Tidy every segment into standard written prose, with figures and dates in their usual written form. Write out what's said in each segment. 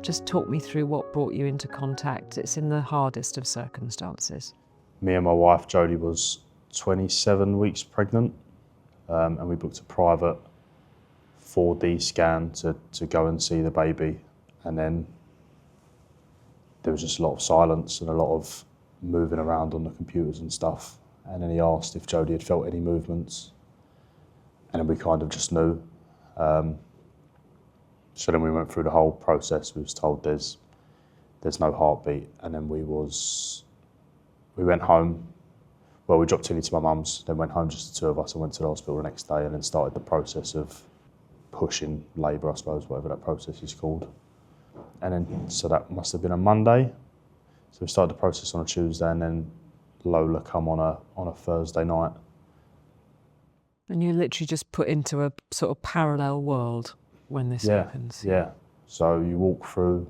Just talk me through what brought you into contact. It's in the hardest of circumstances. Me and my wife, Jodie, was 27 weeks pregnant, and we booked a private 4D scan to go and see the baby. And then there was just a lot of silence and a lot of moving around on the computers and stuff. And then he asked if Jodie had felt any movements. And then we kind of just knew. So then we went through the whole process. We was told there's no heartbeat. And then we went home. Well, we dropped Tilly to my mum's, then went home, just the two of us, and went to the hospital the next day, and then started the process of pushing labour, I suppose, whatever that process is called. And then, so that must have been a Monday. So we started the process on a Tuesday, and then Lola come on a Thursday night. And you're literally just put into a sort of parallel world when this happens. Yeah. So you walk through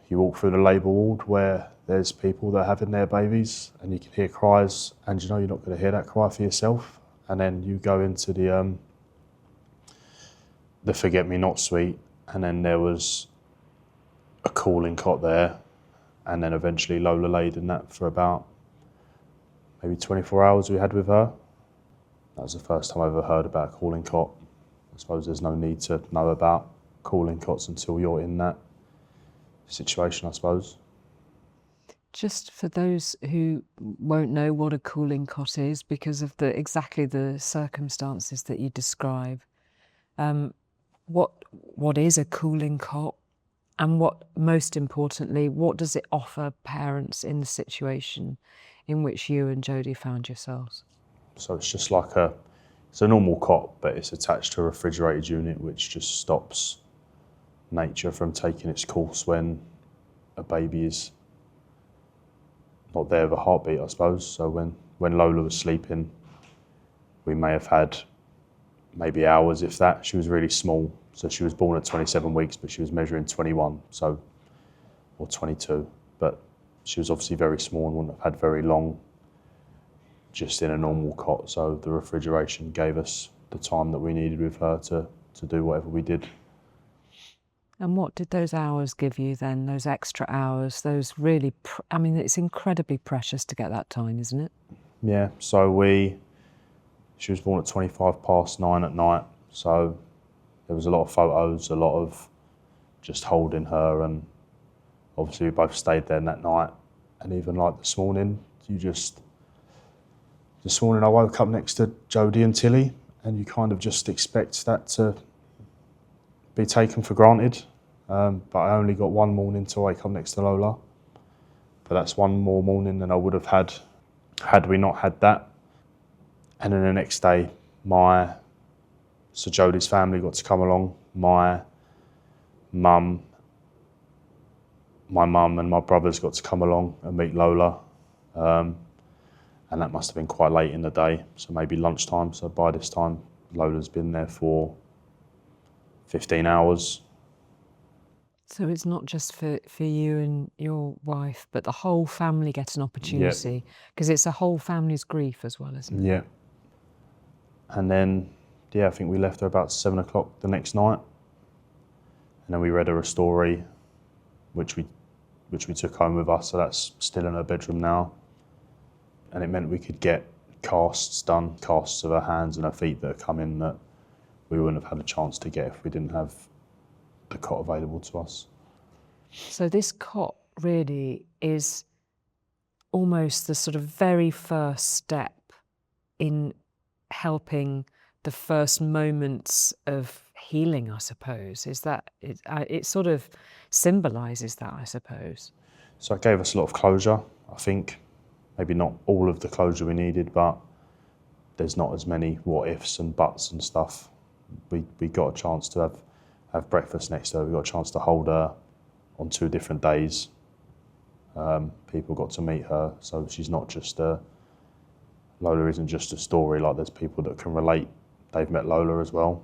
the labour ward where there's people that are having their babies, and you can hear cries, and you know you're not going to hear that cry for yourself. And then you go into the forget-me-not suite, and then there was a cooling cot there, and then eventually Lola laid in that for about maybe 24 hours we had with her. That was the first time I ever heard about a cooling cot. I suppose there's no need to know about cooling cots until you're in that situation, I suppose. Just for those who won't know what a cooling cot is because of exactly the circumstances that you describe, what is a cooling cot, and most importantly, what does it offer parents in the situation in which you and Jodie found yourselves? So it's just like it's a normal cot, but it's attached to a refrigerated unit which just stops nature from taking its course when a baby is not there with a heartbeat, I suppose. So when Lola was sleeping, we may have had maybe hours, if that. She was really small. So she was born at 27 weeks, but she was measuring 21, or 22. But she was obviously very small and wouldn't have had very long just in a normal cot. So the refrigeration gave us the time that we needed with her to do whatever we did. And what did those hours give you then, those extra hours, those really, it's incredibly precious to get that time, isn't it? Yeah, so she was born at 9:25 at night, so there was a lot of photos, a lot of just holding her, and obviously we both stayed there that night. And even like this morning, this morning I woke up next to Jodie and Tilly, and you kind of just expect that to be taken for granted. But I only got one morning to wake up next to Lola. But that's one more morning than I would have had we not had that. And then the next day, Jodie's family got to come along. My mum and my brothers got to come along and meet Lola. And that must have been quite late in the day, so maybe lunchtime. So by this time, Lola's been there for 15 hours. So it's not just for you and your wife, but the whole family get an opportunity, because it's a whole family's grief as well, isn't it? Yeah. And then, I think we left her about 7 o'clock the next night. And then we read her a story, which we took home with us, so that's still in her bedroom now. And it meant we could get casts of her hands and her feet that have come in that we wouldn't have had a chance to get if we didn't have the cot available to us. So this cot really is almost the sort of very first step in helping the first moments of healing, I suppose. It sort of symbolises that, I suppose. So it gave us a lot of closure, I think. Maybe not all of the closure we needed, but there's not as many what ifs and buts and stuff. We got a chance to have breakfast next to her. We got a chance to hold her on 2 different days. People got to meet her, so she's not just Lola isn't just a story. Like, there's people that can relate. They've met Lola as well.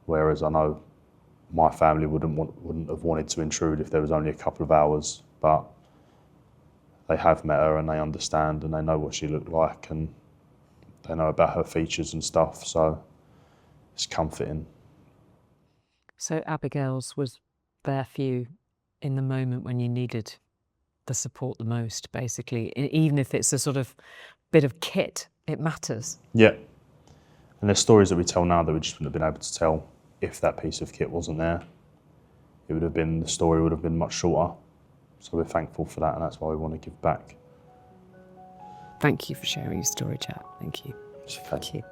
Whereas I know my family wouldn't have wanted to intrude if there was only a couple of hours, but they have met her and they understand and they know what she looked like and they know about her features and stuff, so it's comforting. So ABIGAIL'S was there for you in the moment when you needed the support the most, basically. Even if it's a sort of bit of kit, it matters. Yeah. And there's stories that we tell now that we just wouldn't have been able to tell if that piece of kit wasn't there. It would have been, the story would have been much shorter. So we're thankful for that, and that's why we want to give back. Thank you for sharing your story, Jack. Thank you. It's okay. Thank you.